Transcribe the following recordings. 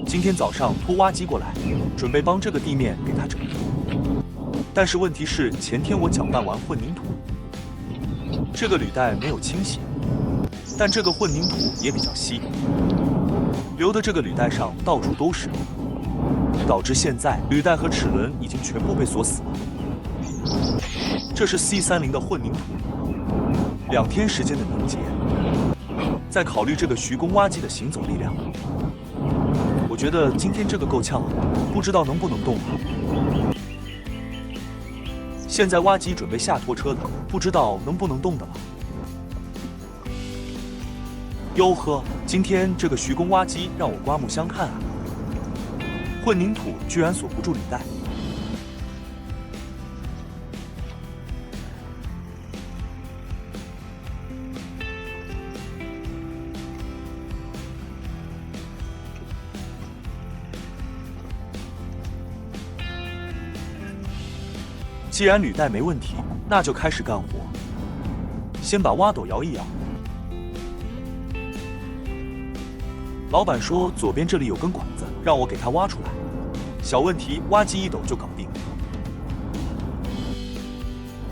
今天早上拖挖机过来，准备帮这个地面给它整平。但是问题是，前天我搅拌完混凝土，这个履带没有清洗，但这个混凝土也比较稀，留的这个履带上到处都是，导致现在履带和齿轮已经全部被锁死了。这是 C30的混凝土，2天时间的凝结。再考虑这个徐工挖机的行走力量，我觉得今天这个够呛了，不知道能不能动啊。现在挖机准备下拖车的，不知道能不能动的了。哟呵，今天这个徐工挖机让我刮目相看啊！混凝土居然锁不住履带。既然履带没问题，那就开始干活。先把挖斗摇一摇。老板说左边这里有根管子，让我给它挖出来。小问题，挖机一抖就搞定。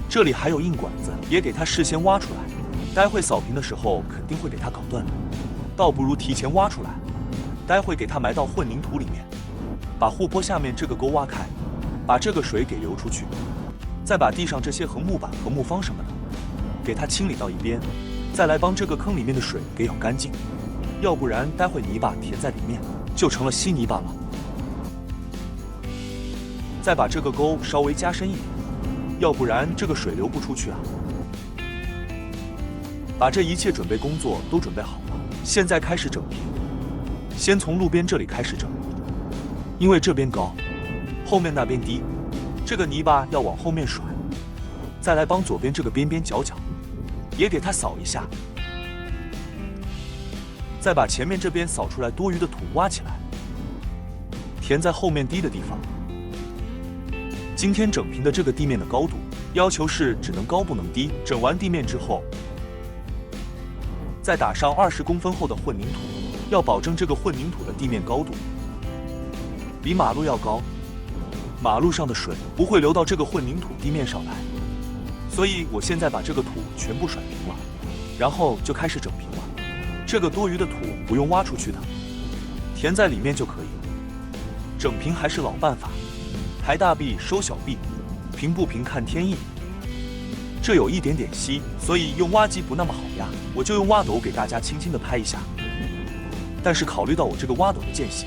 这里还有硬管子，也给它事先挖出来。待会扫平的时候肯定会给它搞断的，倒不如提前挖出来。待会给它埋到混凝土里面，把护坡下面这个沟挖开，把这个水给流出去。再把地上这些横木板和木方什么的，给它清理到一边，再来帮这个坑里面的水给舀干净，要不然待会泥巴填在里面就成了稀泥巴了。再把这个沟稍微加深一点，要不然这个水流不出去啊。把这一切准备工作都准备好了，现在开始整平。先从路边这里开始整，因为这边高，后面那边低。这个泥巴要往后面甩，再来帮左边这个边边角角，也给它扫一下，再把前面这边扫出来多余的土挖起来，填在后面低的地方。今天整平的这个地面的高度要求是只能高不能低。整完地面之后，再打上20公分厚的混凝土，要保证这个混凝土的地面高度比马路要高。马路上的水不会流到这个混凝土地面上来，所以我现在把这个土全部甩平了，然后就开始整平了。这个多余的土不用挖出去的，填在里面就可以。整平还是老办法，抬大臂收小臂，平不平看天意。这有一点点稀，所以用挖机不那么好压，我就用挖斗给大家轻轻的拍一下。但是考虑到我这个挖斗的间隙，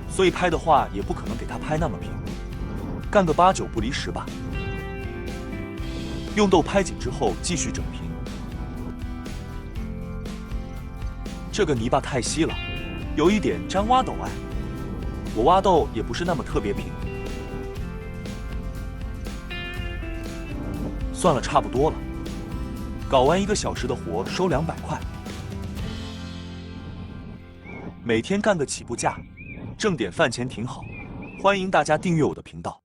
所以拍的话也不可能给它拍那么平，干个8、9不离10吧。用豆拍紧之后继续整平。这个泥巴太稀了，有一点沾挖斗哎。我挖豆也不是那么特别平。算了，差不多了。搞完1个小时的活收200块。每天干个起步价。挣点饭钱挺好，欢迎大家订阅我的频道。